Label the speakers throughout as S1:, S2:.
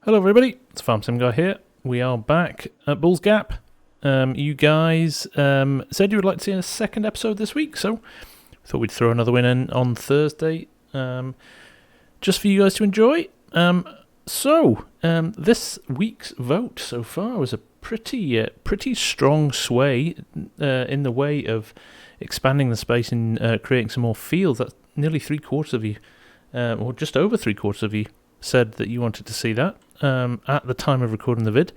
S1: Hello everybody, it's Farm Sim Guy here. We are back at Bull's Gap. You guys said you would like to see a second episode this week, so we thought we'd throw another one in on Thursday, just for you guys to enjoy. This week's vote so far was a pretty strong sway in the way of expanding the space and creating some more fields. That's nearly 3/4 of you, or just over 3/4 of you, said that you wanted to see that at the time of recording the vid.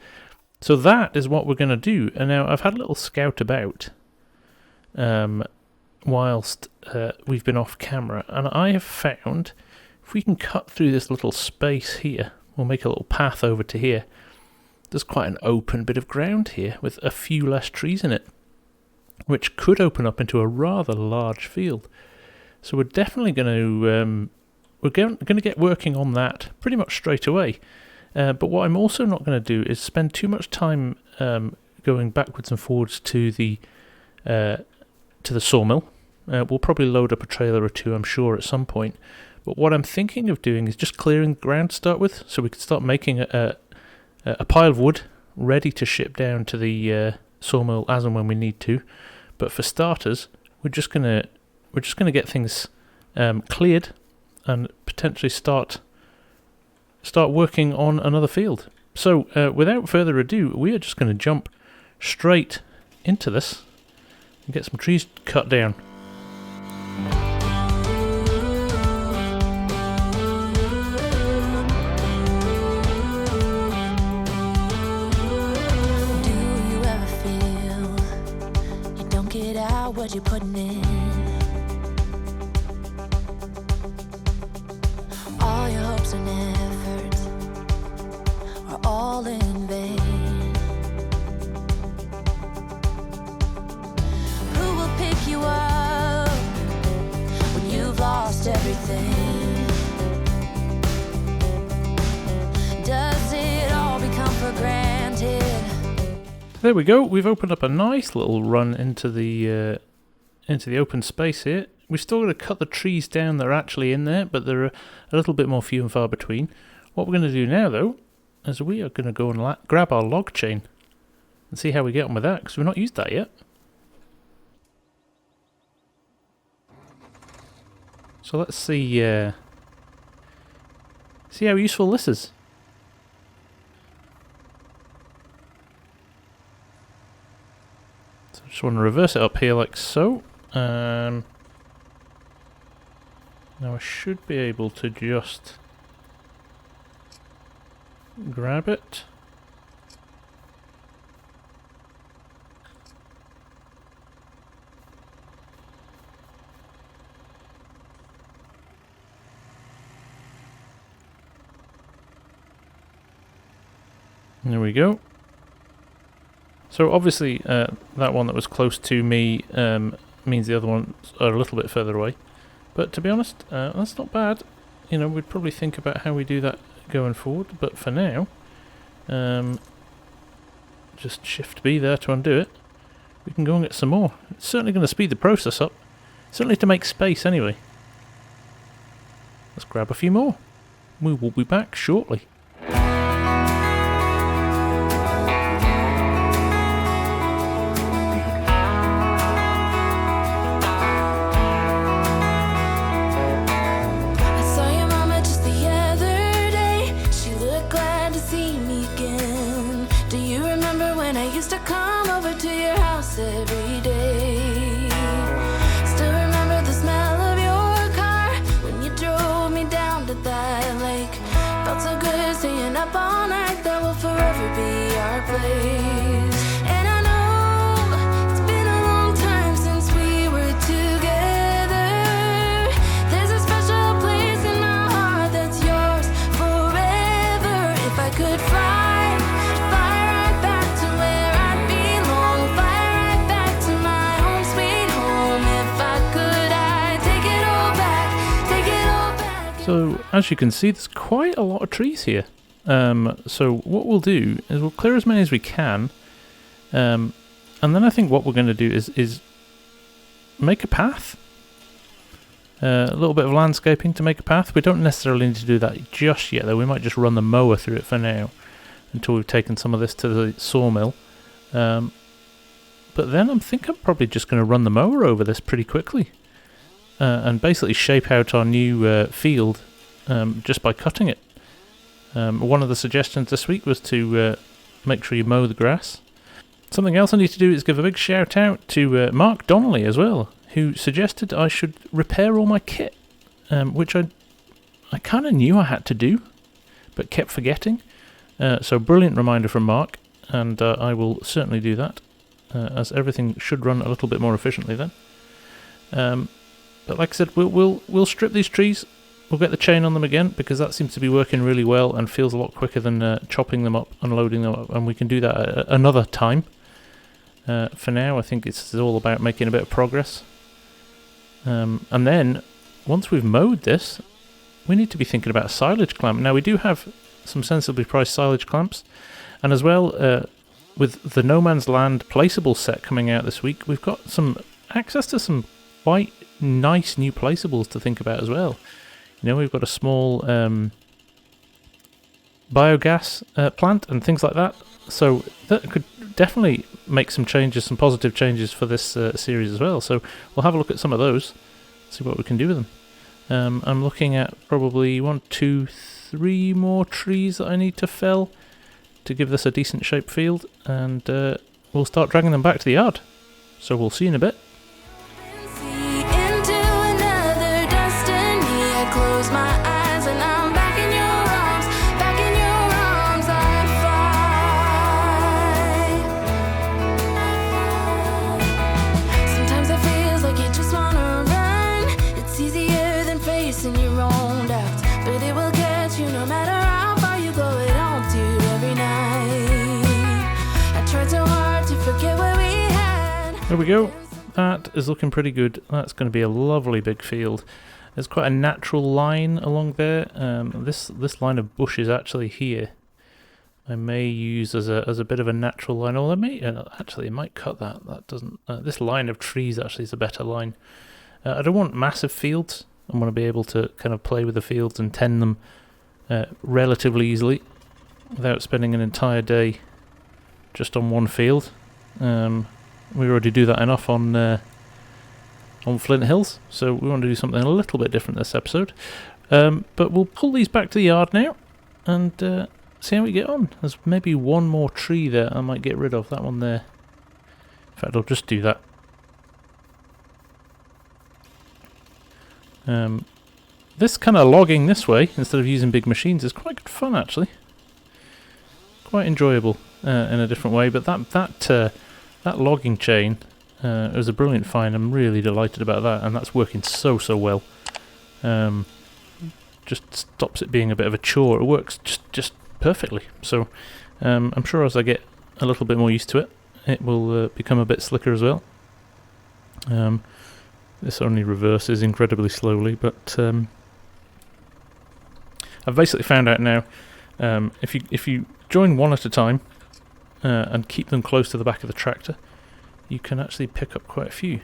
S1: So that is what we're going to do. And now I've had a little scout about whilst we've been off camera, and I have found if we can cut through this little space here, we'll make a little path over to here. There's quite an open bit of ground here with a few less trees in it, which could open up into a rather large field. So we're definitely going to get working on that pretty much straight away. But what I'm also not going to do is spend too much time going backwards and forwards to the sawmill. We'll probably load up a trailer or two, I'm sure, at some point. But what I'm thinking of doing is just clearing the ground to start with, so we can start making a pile of wood ready to ship down to the sawmill as and when we need to. But for starters, we're just gonna get things cleared and potentially start working on another field. So without further ado, we are just going to jump straight into this and get some trees cut down.
S2: Do you ever feel you don't get out what you're putting in? All your hopes and efforts are all in vain. Who will pick you up when you've lost everything? Does it all become for granted?
S1: There we go. We've opened up a nice little run into the open space here. We've still got to cut the trees down that are actually in there, but they're a little bit more few and far between. What we're going to do now, though, is we are going to go and grab our log chain and see how we get on with that, because we've not used that yet. So let's see how useful this is. So I just want to reverse it up here like so. Now I should be able to just grab it. There we go. So obviously that one that was close to me means the other ones are a little bit further away. But to be honest, that's not bad. You know, we'd probably think about how we do that going forward. But for now, just Shift B there to undo it. We can go and get some more. It's certainly going to speed the process up. Certainly to make space anyway. Let's grab a few more. We will be back shortly.
S2: Every day. Still remember the smell of your car when you drove me down to that lake. Felt so good staying up all night. That will forever be our place. And I know it's been a long time since we were together. There's a special place in my heart that's yours forever. If I could fly right back to where I belong.
S1: So as you can see, there's quite a lot of trees here. So what we'll do is we'll clear as many as we can, and then I think what we're going to do is make a path. A little bit of landscaping to make a path. We don't necessarily need to do that just yet, though. We might just run the mower through it for now, until we've taken some of this to the sawmill. But then I'm probably just going to run the mower over this pretty quickly, and basically shape out our new field just by cutting it. One of the suggestions this week was to make sure you mow the grass. Something else I need to do is give a big shout out to Mark Donnelly as well, who suggested I should repair all my kit, which I kind of knew I had to do, but kept forgetting. So brilliant reminder from Mark, and I will certainly do that, as everything should run a little bit more efficiently then. But like I said, we'll strip these trees. We'll get the chain on them again, because that seems to be working really well and feels a lot quicker than chopping them up, unloading them up, and we can do that at another time. For now, I think it's all about making a bit of progress. And then, once we've mowed this, we need to be thinking about a silage clamp. Now, we do have some sensibly priced silage clamps, and as well, with the No Man's Land placeable set coming out this week, we've got some access to some quite nice new placeables to think about as well. You know, we've got a small biogas plant and things like that, so that could definitely make some changes, some positive changes for this series as well. So we'll have a look at some of those, see what we can do with them. I'm looking at probably 1, 2, 3 more trees that I need to fell to give this a decent shaped field, and we'll start dragging them back to the yard. So we'll see you in a bit. There we go. That is looking pretty good. That's going to be a lovely big field. There's quite a natural line along there. This line of bushes actually here, I may use as a bit of a natural line. Or I may actually it might cut that. That doesn't. This line of trees actually is a better line. I don't want massive fields. I want to be able to kind of play with the fields and tend them relatively easily, without spending an entire day just on one field. We already do that enough on Flint Hills, so we want to do something a little bit different this episode. But we'll pull these back to the yard now and see how we get on. There's maybe one more tree there I might get rid of, that one there. In fact, I'll just do that. This kind of logging this way, instead of using big machines, is quite good fun actually. Quite enjoyable in a different way, but that logging chain was a brilliant find. I'm really delighted about that, and that's working so well. Just stops it being a bit of a chore. It works just perfectly. So I'm sure as I get a little bit more used to it, it will become a bit slicker as well. This only reverses incredibly slowly, but I've basically found out now, if you join one at a time and keep them close to the back of the tractor, you can actually pick up quite a few.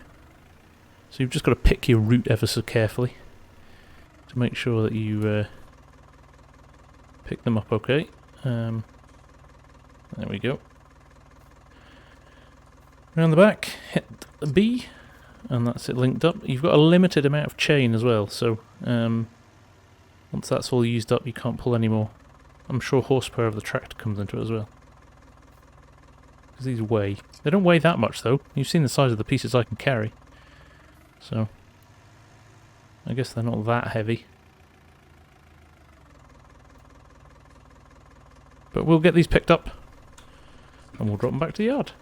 S1: So you've just got to pick your route ever so carefully to make sure that you pick them up okay. There we go. Around the back, hit B, and that's it linked up. You've got a limited amount of chain as well, so once that's all used up, you can't pull any more. I'm sure horsepower of the tractor comes into it as well. Because these weigh. They don't weigh that much though. You've seen the size of the pieces I can carry. So I guess they're not that heavy. But we'll get these picked up and we'll drop them back to the yard.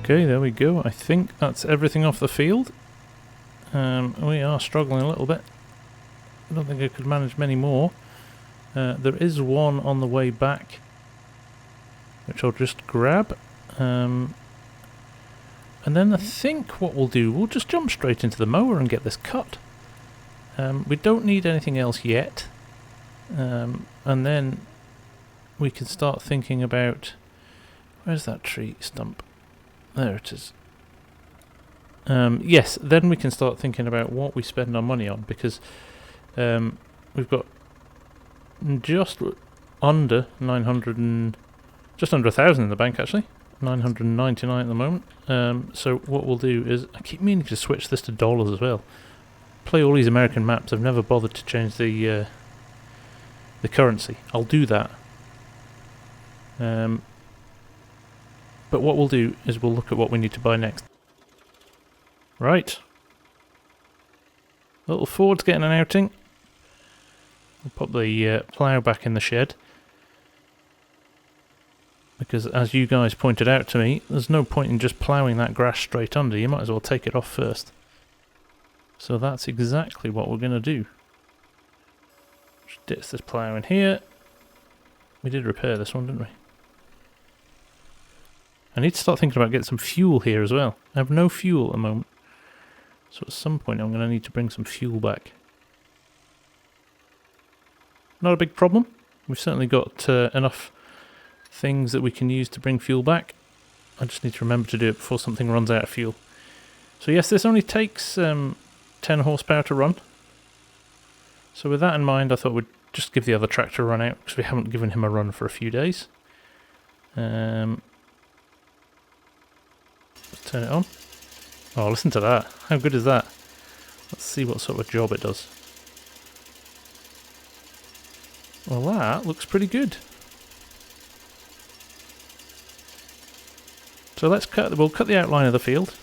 S1: Okay, there we go. I think that's everything off the field. We are struggling a little bit. I don't think I could manage many more. There is one on the way back, which I'll just grab. And then I think what we'll do, we'll just jump straight into the mower and get this cut. We don't need anything else yet. And then we can start thinking about... Where's that tree stump? There it is. Yes, then we can start thinking about what we spend our money on, because we've got just under 900 and... just under 1,000 in the bank, actually. 999 at the moment. So what we'll do is... I keep meaning to switch this to dollars as well. Play all these American maps. I've never bothered to change the currency. I'll do that. But what we'll do is we'll look at what we need to buy next. Right. Little Ford's getting an outing. We'll pop the plough back in the shed. Because as you guys pointed out to me, there's no point in just ploughing that grass straight under. You might as well take it off first. So that's exactly what we're going to do. Just ditch this plough in here. We did repair this one, didn't we? I need to start thinking about getting some fuel here as well. I have no fuel at the moment. So at some point I'm going to need to bring some fuel back. Not a big problem. We've certainly got enough things that we can use to bring fuel back. I just need to remember to do it before something runs out of fuel. So yes, this only takes 10 horsepower to run. So with that in mind, I thought we'd just give the other tractor a run out, because we haven't given him a run for a few days. Let's turn it on. Oh, listen to that. How good is that? Let's see what sort of job it does. Well, that looks pretty good. So we'll cut the outline of the field,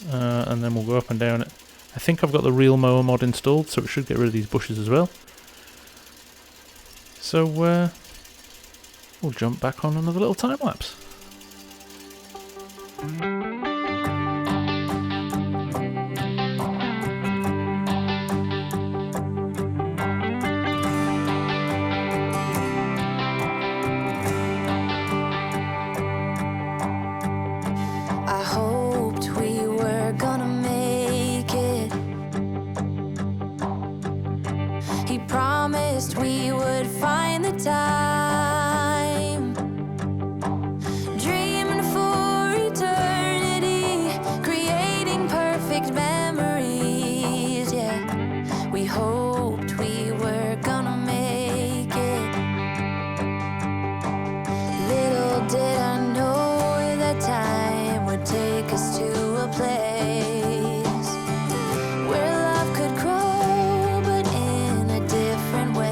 S1: and then we'll go up and down it. I think I've got the real mower mod installed, so it should get rid of these bushes as well. So we'll jump back on another little time lapse.
S2: We would find the time, dreaming for eternity, creating perfect memories. Yeah, we hoped we were gonna make it. Little did I know that time would take us to a place where love could grow, but in a different way.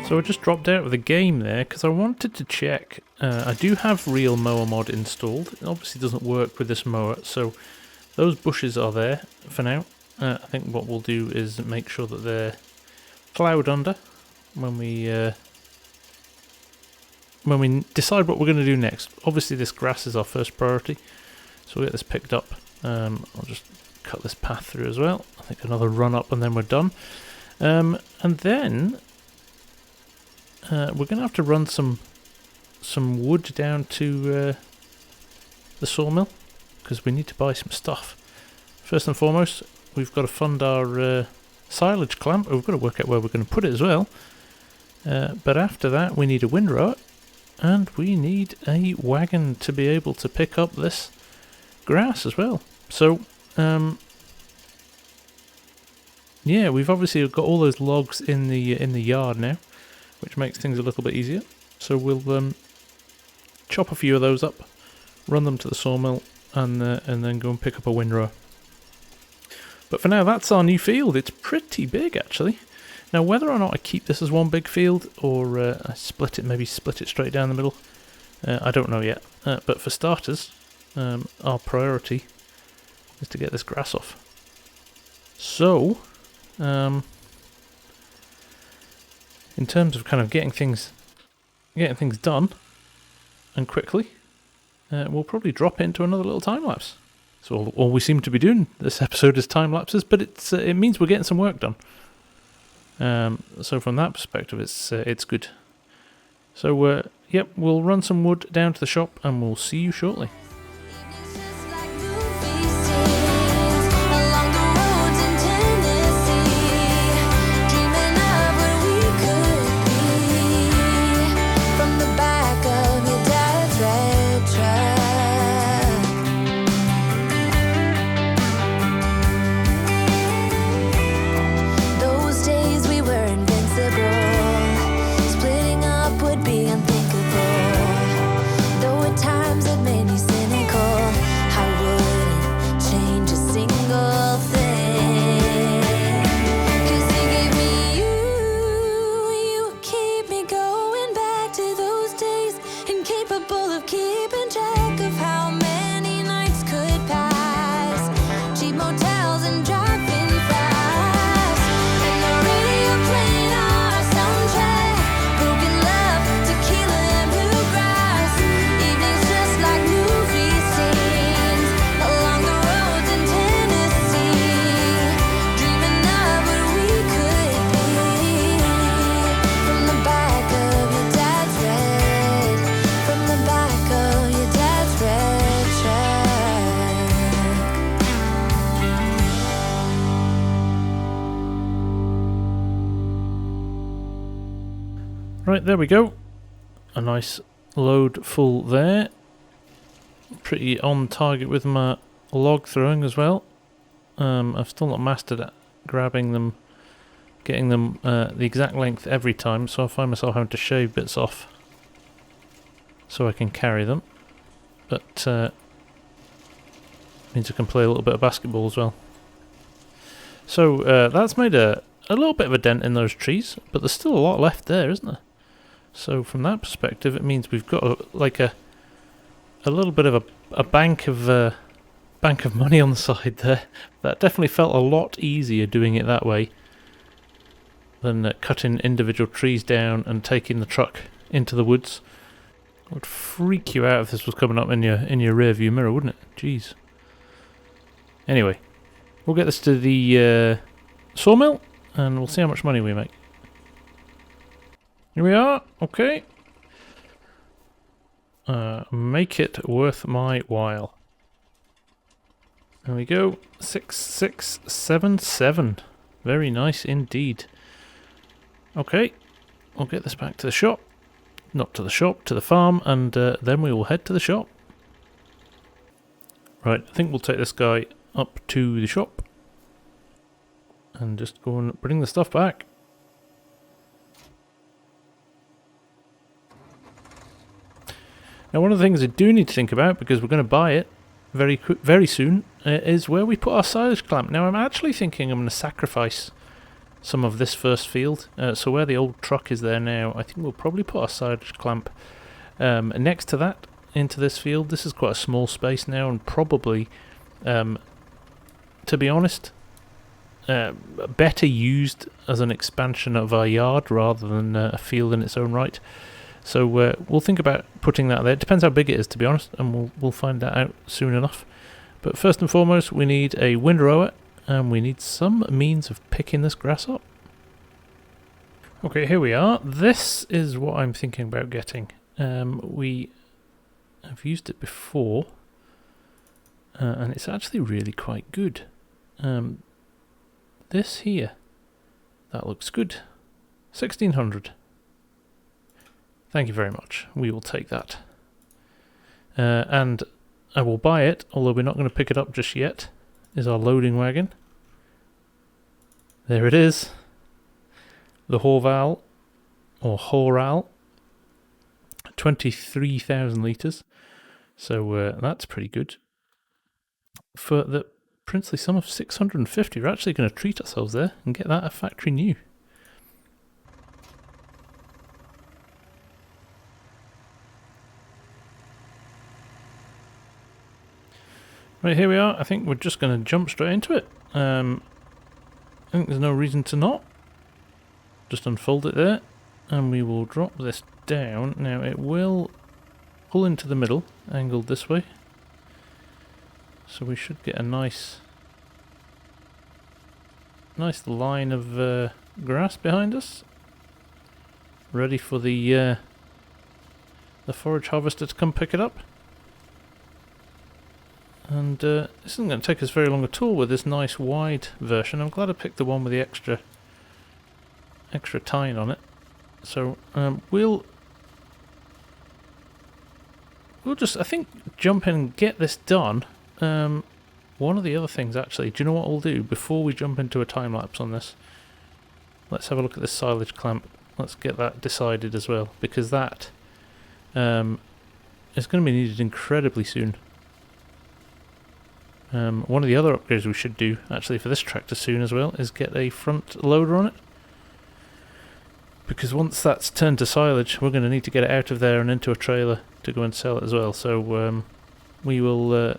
S1: So I just dropped out of the game there because I wanted to check. I do have real mower mod installed. It obviously doesn't work with this mower, so those bushes are there for now. I think what we'll do is make sure that they're ploughed under when we decide what we're going to do next. Obviously this grass is our first priority, so we'll get this picked up. I'll just cut this path through as well. I think another run up and then we're done. And then we're going to have to run some wood down to the sawmill, because we need to buy some stuff First and foremost, we've got to fund our silage clamp. We've got to work out where we're going to put it as well. But after that, we need a windrower, and we need a wagon to be able to pick up this grass as well. So, yeah, we've obviously got all those logs in the yard now, which makes things a little bit easier. So we'll chop a few of those up, run them to the sawmill, and then go and pick up a windrower. But for now, that's our new field. It's pretty big, actually. Now, whether or not I keep this as one big field, or I maybe split it straight down the middle, I don't know yet. But for starters, our priority is to get this grass off. So, in terms of kind of getting things done and quickly, we'll probably drop into another little time lapse. So all we seem to be doing this episode is time lapses, but it means we're getting some work done. So from that perspective, it's good. So yep, we'll run some wood down to the shop, and we'll see you shortly. Right, there we go. A nice load full there. Pretty on target with my log throwing as well. I've still not mastered at grabbing them, getting them the exact length every time, so I find myself having to shave bits off so I can carry them. But means I can play a little bit of basketball as well. So that's made a little bit of a dent in those trees, but there's still a lot left there, isn't there? So from that perspective, it means we've got a little bit of a bank of money on the side there. That definitely felt a lot easier doing it that way than cutting individual trees down and taking the truck into the woods. It would freak you out if this was coming up in your rear view mirror, wouldn't it? Jeez. Anyway, we'll get this to the sawmill, and we'll see how much money we make. Here we are, okay. Make it worth my while. There we go, 6677. Very nice indeed. Okay, we'll get this back to the shop. Not to the shop, to the farm, and then we will head to the shop. Right, I think we'll take this guy up to the shop and just go and bring the stuff back. Now, one of the things I do need to think about, because we're going to buy it very soon, is where we put our silage clamp. Now, I'm actually thinking I'm going to sacrifice some of this first field. So where the old truck is there now, I think we'll probably put our silage clamp next to that into this field. This is quite a small space now, and probably, to be honest, better used as an expansion of our yard rather than a field in its own right. So we'll think about putting that there. It depends how big it is, to be honest, and we'll find that out soon enough. But first and foremost, we need a windrower, and we need some means of picking this grass up. Okay, here we are. This is what I'm thinking about getting. We have used it before, and it's actually really quite good. This here, that looks good. 1600. Thank you very much. We will take that. And I will buy it, although we're not going to pick it up just yet, is our loading wagon. There it is. The Horval, or Horal, 23,000 litres. So that's pretty good. For the princely sum of 650, we're actually going to treat ourselves there and get that a factory new. Right, here we are. I think we're just going to jump straight into it. I think there's no reason to not. Just unfold it there, and we will drop this down. Now it will pull into the middle, angled this way. So we should get a nice line of grass behind us, ready for the forage harvester to come pick it up. And this isn't going to take us very long at all with this nice wide version. I'm glad I picked the one with the extra tine on it. So we'll just, I think, jump in and get this done. One of the other things, actually, do you know what we'll do before we jump into a time lapse on this? Let's have a look at this silage clamp. Let's get that decided as well, because that is going to be needed incredibly soon. One of the other upgrades we should do, actually, for this tractor soon as well, is get a front loader on it. Because once that's turned to silage, we're going to need to get it out of there and into a trailer to go and sell it as well. So we will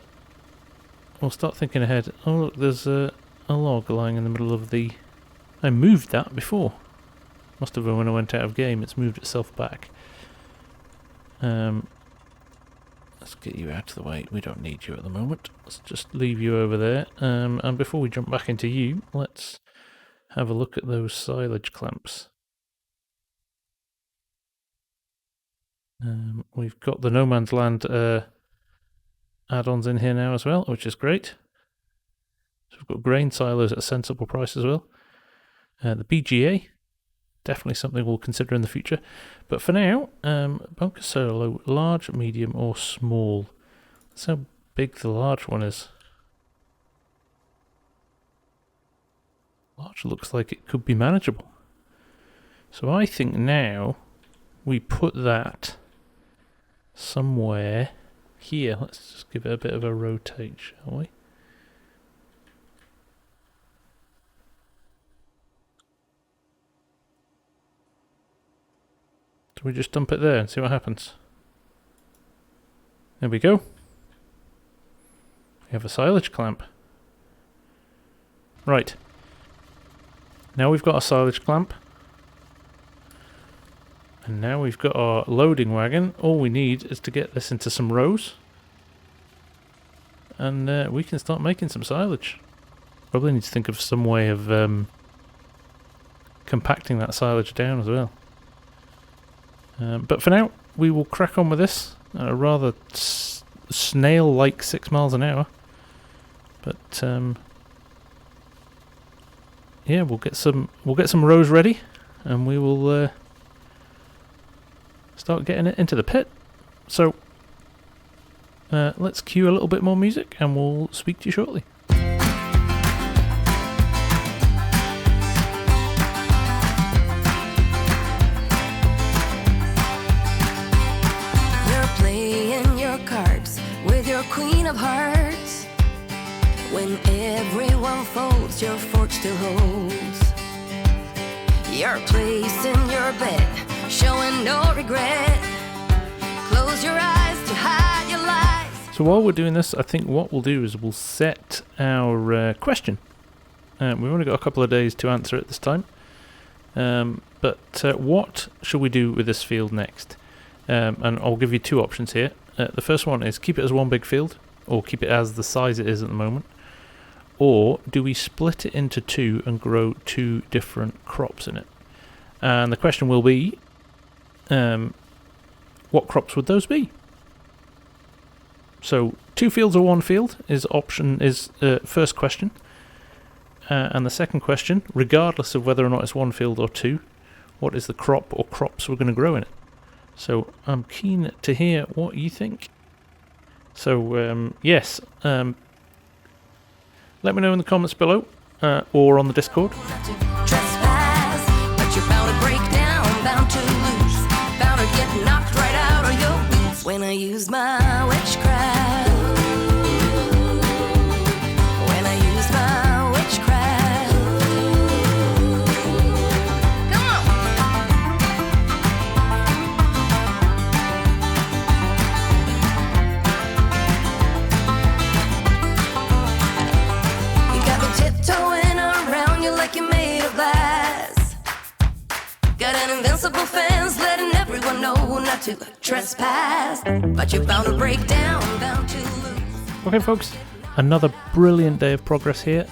S1: we'll start thinking ahead. Oh look, there's a log lying in the middle of the... I moved that before. Must have been when I went out of game. It's moved itself back. Let's get you out of the way. We don't need you at the moment. Let's just leave you over there. And before we jump back into you, let's have a look at those silage clamps. We've got the No Man's Land add-ons in here now as well, which is great. So we've got grain silos at a sensible price as well. The BGA, definitely something we'll consider in the future. But for now, bunker solo, large, medium or small. That's how big the large one is. Large looks like it could be manageable. So I think now we put that somewhere here. Let's just give it a bit of a rotate, shall we? Do we just dump it there and see what happens? There we go. We have a silage clamp. Right. Now we've got a silage clamp. And now we've got our loading wagon. All we need is to get this into some rows. And we can start making some silage. Probably need to think of some way of compacting that silage down as well. But for now, we will crack on with this at a rather snail-like 6 miles an hour. But yeah, we'll get some rows ready, and we will start getting it into the pit. So let's cue a little bit more music, and we'll speak to you shortly.
S2: Queen of hearts, when everyone folds, your fork still holds your place in your bed, showing no regret. Close your eyes to hide your lies.
S1: So while we're doing this, I think what we'll do is we'll set our question. We've only got a couple of days to answer it this time. But what should we do with this field next? And I'll give you two options here. The first one is keep it as one big field, or keep it as the size it is at the moment. Or do we split it into two and grow two different crops in it? And the question will be, what crops would those be? So 2 fields or 1 field is first question. And the second question, regardless of whether or not it's one field or two, what is the crop or crops we're going to grow in it? So I'm keen to hear what you think. So yes, let me know in the comments below or on the Discord.
S2: Trespass, but you're bound to break down, bound to lose, bound to get knocked right out of your boots when I use my witchcraft. When I use my witchcraft. Come on. You got me tiptoeing around you like you're made of glass. Got an invincible fence letting everyone know not to trespass, but you're bound to break down, bound to lose.
S1: Okay folks, another brilliant day of progress here.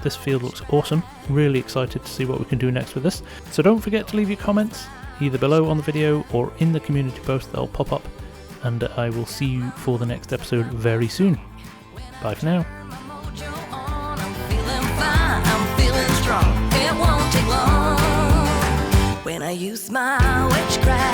S1: This field looks awesome. Really excited to see what we can do next with this. So don't forget to leave your comments either below on the video or in the community post. They'll pop up, and I will see you for the next episode very soon. Bye for now.
S2: Mojo on, I'm feeling fine, I'm feeling strong. It won't take long when I use my witchcraft.